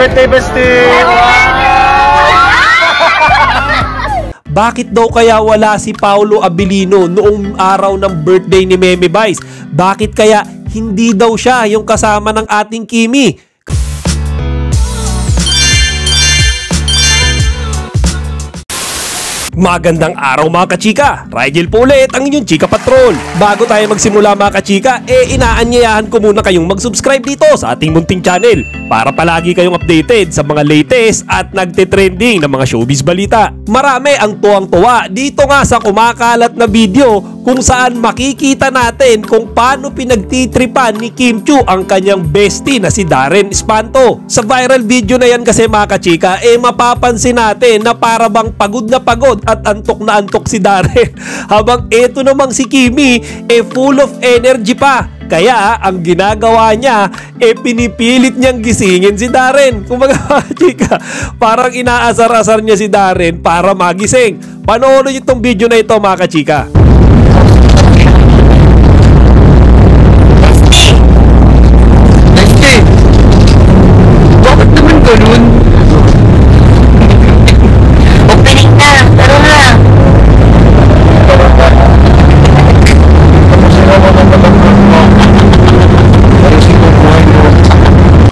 birthday, bestie! Bakit daw kaya wala si Paolo Abilino noong araw ng birthday ni Meme Vice? Bakit kaya hindi daw siya yung kasama ng ating Kimi? Magandang araw mga kachika! Rigel po ulit ang inyong Chika Patrol. Bago tayo magsimula mga kachika, inaanyayahan ko muna kayong mag-subscribe dito sa ating munting channel para palagi kayong updated sa mga latest at nagte-trending na mga showbiz balita. Marami ang tuwang-tuwa dito nga sa kumakalat na video kung saan makikita natin kung paano pinagtitripan ni Kim Chiu ang kanyang bestie na si Darren Espanto. Sa viral video na yan kasi mga kachika, mapapansin natin na para bang pagod na pagod at antok na antok si Darren. Habang eto namang si Kimi, full of energy pa. Kaya ang ginagawa niya, pinipilit niyang gisingin si Darren. Kumbaga mga chika, parang inaasar-asar niya si Darren para magising. Panoorin niyo itong video na ito mga kachika. Bakit naman ganun? Opening na, tara na!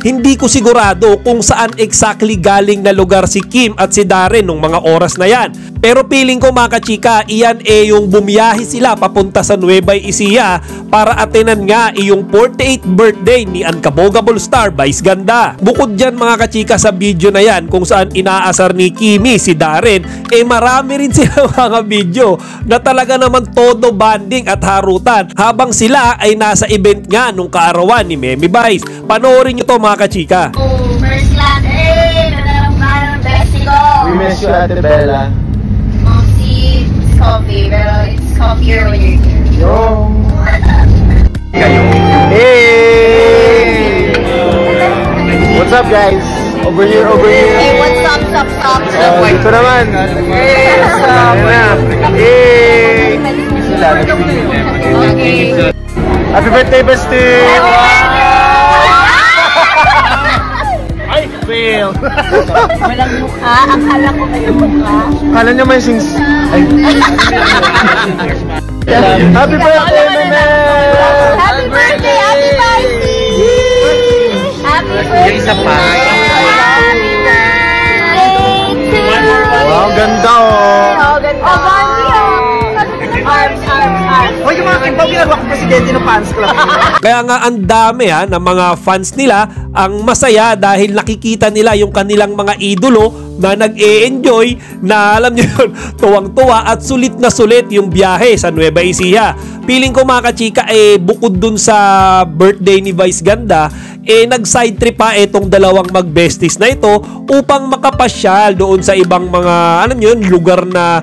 Hindi ko sigurado kung saan exactly galing na lugar si Kim at si Darren nung mga oras na yan. Pero feeling ko mga kachika, iyan yung bumiyahe sila papunta sa Nueva Ecija para atenan nga yung 48th birthday ni Uncabogable Star Vice Ganda. Bukod dyan mga kachika sa video na yan kung saan inaasar ni Kimi si Darren, marami rin sila mga video na talaga naman todo banding at harutan habang sila ay nasa event nga nung kaarawan ni Meme Vice. Panoorin nyo to mga kachika. First class, ng bestie ko. We miss you, Ate Bella. It's coffee, pero it's coffier when you're here. Yo! Hey! What's up, guys? Over here, over here. Hey, what's up? Dito naman. Hey, what's up? Hey! Okay. Happy birthday, bestie! Ay, fail! Walang mukha. Akala ko may mukha. Kala niya may sings... Ay. Happy birthday, Meme! Happy birthday, Ate Vice! Happy birthday! Isa pa. Happy birthday! Wow, ganda oh! Ganda! Arms. Hoy, yung mga kimpaw, ginagawa ko presidente ng fans club. Kaya nga ang dami ng mga fans nila ang masaya dahil nakikita nila yung kanilang mga idolo na nag-e-enjoy na alam niyo yun, tuwang-tuwa at sulit na sulit yung biyahe sa Nueva Ecija. Piling ko mga kachika bukod dun sa birthday ni Vice Ganda, nag-side trip pa itong dalawang mag-besties na ito upang makapasyal doon sa ibang mga alam niyo yun, lugar na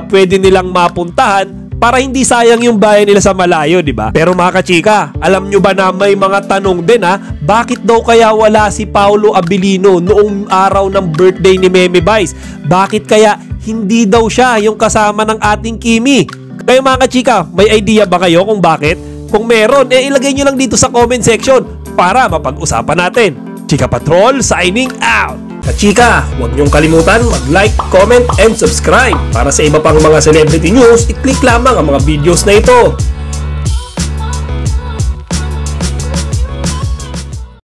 pwede nilang mapuntahan para hindi sayang yung bayan nila sa malayo, di ba? Pero mga kachika, alam nyo ba na may mga tanong din bakit daw kaya wala si Paolo Abilino noong araw ng birthday ni Meme Vice? Bakit kaya hindi daw siya yung kasama ng ating Kimi? Kayo mga kachika, may idea ba kayo kung bakit? Kung meron, ilagay nyo lang dito sa comment section para mapag-usapan natin. Chika Patrol signing out! Kachika, huwag niyong kalimutan mag-like, comment, and subscribe. Para sa iba pang mga celebrity news, i-click lamang ang mga videos na ito.